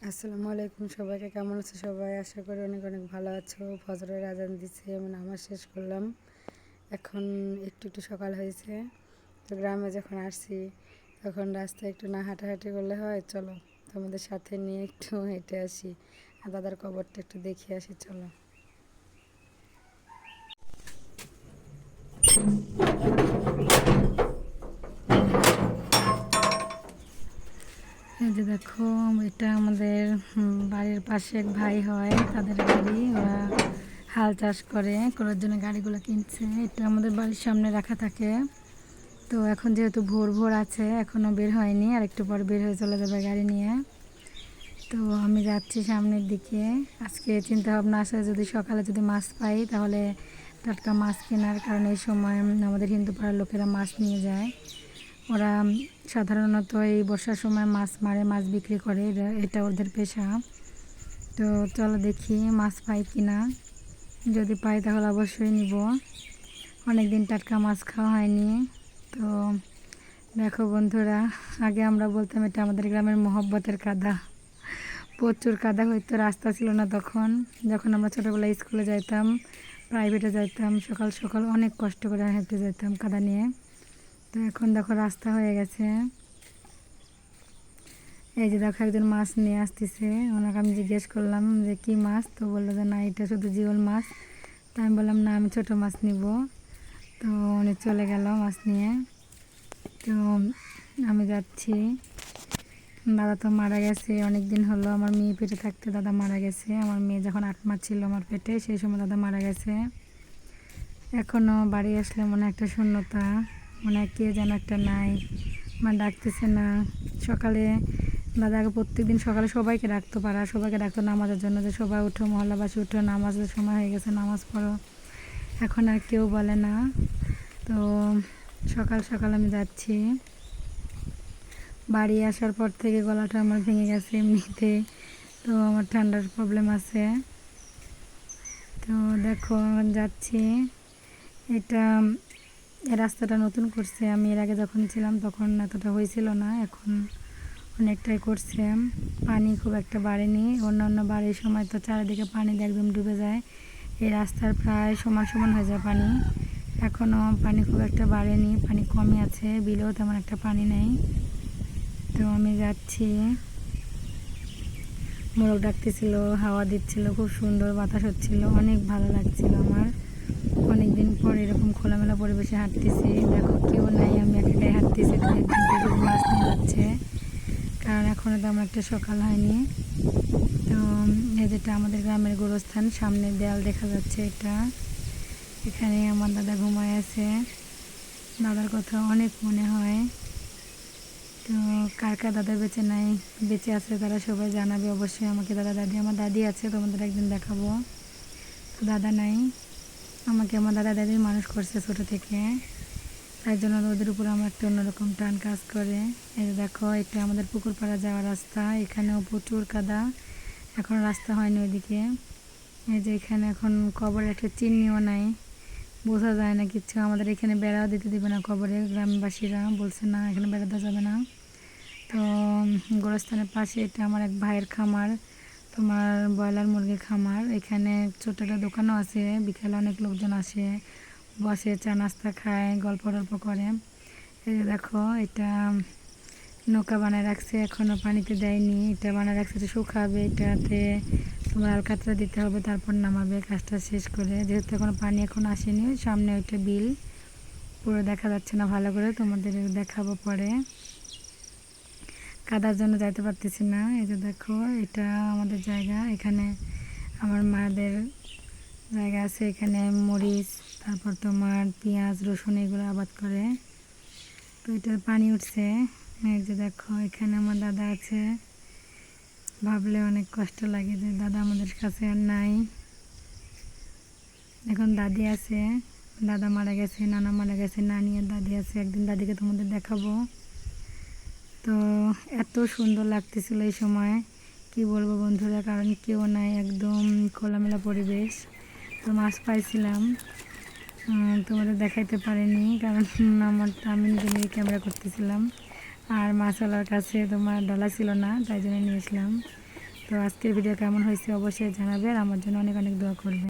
আসসালামু আলাইকুম, সবাইকে কেমন আছো সবাই? আশা করি অনেক অনেক ভালো আছো। ফজরের আজান দিচ্ছে, আমি নামাজ শেষ করলাম। এখন একটু একটু সকাল হয়েছে। তো গ্রামে যখন আসছি তখন রাস্তায় একটু না হাঁটাহাঁটি করলে হয়, চলো তোমাদের সাথে নিয়ে একটু হেঁটে আসি আর দাদার কবরটা একটু দেখিয়ে আসি, চলো। এই যে দেখো, এটা আমাদের বাড়ির পাশে এক ভাই হয়, তাদের বাড়ি। ওরা হাল চাষ করার জন্য গাড়িগুলো কিনছে। এটা আমাদের বাড়ির সামনে রাখা থাকে। তো এখন যেহেতু ভোর ভোর আছে, এখনও বের হয়নি, আর একটু পর বের হয়ে চলে যাবে গাড়ি নিয়ে। তো আমি যাচ্ছি সামনের দিকে। আজকে চিন্তা ভাবনা আছে, যদি সকালে যদি মাছ পাই তাহলে টাটকা মাছ কেনার, কারণ এই সময় আমাদের হিন্দু পাড়ার লোকেরা মাছ নিয়ে যায়। ওরা সাধারণত এই বর্ষার সময় মাছ মারে, মাছ বিক্রি করে, এটা ওদের পেশা। তো চলো দেখি মাছ পাই কিনা। যদি পাই তাহলে অবশ্যই নিব। অনেক দিন টাটকা মাছ খাওয়া হয়নি। তো দেখো বন্ধুরা, আগে আমরা বলতাম এটা আমাদের গ্রামের মহব্বতের কাদা। প্রচুর কাদা হইতো, রাস্তা ছিল না তখন। যখন আমরা ছোটোবেলায় স্কুলে যাইতাম, প্রাইভেটে যাইতাম, সকাল সকাল অনেক কষ্ট করে হেঁটে যেতাম কাদা নিয়ে। তো এখন দেখো রাস্তা হয়ে গেছে। এই যে দেখো একজন মাছ নিয়ে আসতেছে, ওনাকে আমি জিজ্ঞেস করলাম যে কী মাছ, তো বললো যে না, এটা শুধু জিওল মাছ। তো আমি বললাম না, আমি ছোটো মাছ নিব। তো উনি চলে গেল মাছ নিয়ে। তো আমি যাচ্ছি। দাদা তো মারা গেছে অনেক দিন হলো, আমার মেয়ে পেটে থাকতে দাদা মারা গেছে। আমার মেয়ে যখন 8 মাস ছিল আমার পেটে, সেই সময় দাদা মারা গেছে। এখনও বাড়ি আসলে মনে একটা শূন্যতা, মনে কে যেন একটা নাই, মানে ডাকতেছে না। সকালে দাদাকে প্রত্যেকদিন সকালে সবাইকে ডাকতো, পাড়া সবাইকে ডাকতো নামাজের জন্য, যে সবাই উঠো, মহল্লাবাসী উঠো, নামাজের সময় হয়ে গেছে, নামাজ পড়ো। এখন আর কেউ বলে না। তো সকাল সকাল আমি যাচ্ছি। বাড়ি আসার পর থেকে গলাটা আমার ভেঙে গেছে এমনিতে। তো আমার ঠান্ডার প্রবলেম আছে। তো দেখো যাচ্ছি। এটা এই রাস্তাটা নতুন করছে, আমি এর আগে যখন ছিলাম তখন এতটা হয়েছিল না, এখন অনেকটাই করছে। পানি খুব একটা বাড়েনি, অন্যান্য বাড়ির সময় তো চারিদিকে পানি দিয়ে একদম ডুবে যায়, এই রাস্তার প্রায় সমান সমান হয়ে যায় পানি। এখনও পানি খুব একটা বাড়েনি, পানি কমই আছে, বিলেও তেমন একটা পানি নেই। তো আমি যাচ্ছি। মোরগ ডাকতেছিল, হাওয়া দিচ্ছিল, খুব সুন্দর বাতাস হচ্ছিল, অনেক ভালো লাগছিল আমার। অনেক দিন পর এরকম খোলামেলা পরিবেশে হাঁটতেছি। দেখো কেউ নাই, আমি একাই হাঁটতেছি। তো একদিন থেকে মাছ নিয়ে যাচ্ছে, কারণ এখনও তেমন একটা সকাল হয়নি। তো এই যেটা আমাদের গ্রামের গোরস্থান, সামনে দেয়াল দেখা যাচ্ছে, এটা এখানে আমার দাদা ঘুমায় আছে। দাদার কথা অনেক মনে হয়। তো কার কার দাদা বেঁচে আছে তারা সবাই জানাবে অবশ্যই আমাকে। দাদা দাদি, আমার দাদি আছে, তোমাদের একদিন দেখাবো। তো দাদা নাই, আমাকে আমার দাদা দাদি মানুষ করছে ছোটো থেকে, তাই জন্য ওদের উপর আমার একটা অন্যরকম টান কাজ করে। এই যে দেখো, এটা আমাদের পুকুরপাড়া যাওয়ার রাস্তা, এখানেও প্রচুর কাদা, এখন রাস্তা হয়নি ওইদিকে। এই যে এখানে এখন কবরের একটা চিহ্নও নাই, বোঝা যায় না কিচ্ছু। আমাদের এখানে বেড়াও দিতে দিবে না কবরে, গ্রামবাসীরা বলছে না এখানে বেড়া দেওয়া যাবে না। তো গোরস্থানের পাশে এটা আমার এক ভাইয়ের খামার, তোমার ব্রয়লার মুরগির খামার। এখানে ছোটো একটা দোকানও আছে, বিকালে অনেক লোকজন আসে, বসে চা নাস্তা খায়, গল্প টল্প করে। এই যে দেখো, এটা নৌকা বানায় রাখছে, এখনও পানিতে দেয়নি। এটা বানায় রাখছে, এটা শুকাবে, এটাতে তোমার আলকাতরা দিতে হবে, তারপর নামাবে কাজটা শেষ করে। যেহেতু এখনও পানি এখন আসেনি, সামনে ওইটা বিল, পুরো দেখা যাচ্ছে না ভালো করে, তোমাদের দেখাবো পরে। কাদার জন্য যাইতে পারতেছি না। এই যে দেখো, এটা আমাদের জায়গা, এখানে আমার মাদের জায়গা আছে, এখানে মরিচ, তারপর তোমার পেঁয়াজ রসুন এগুলো আবাদ করে। তো এটা পানি উঠছে। এই যে দেখো, এখানে আমার দাদা আছে, ভাবলে অনেক কষ্ট লাগে যে দাদা আমাদের কাছে আর নাই। এখন দাদি আছে, দাদা মারা গেছে, নানা মারা গেছে, নানি আর দাদি আছে, একদিন দাদিকে তোমাদের দেখাবো। তো এত সুন্দর লাগতেছিল এই সময়, কি বলবো বন্ধুরা, কারণ কেউ নাই, একদম খোলামেলা পরিবেশ। তো মাছ পাইছিলাম, তোমাদের দেখাইতে পারিনি, কারণ আমি নিজে নিজে ক্যামেরা করতেছিলাম, আর মাছওয়ালার কাছে তোমার ডালা ছিল না, তাই জন্য নিয়েছিলাম। তো আজকের ভিডিও কেমন হয়েছে অবশ্যই জানাবে আর আমার জন্য অনেক অনেক দোয়া করবে।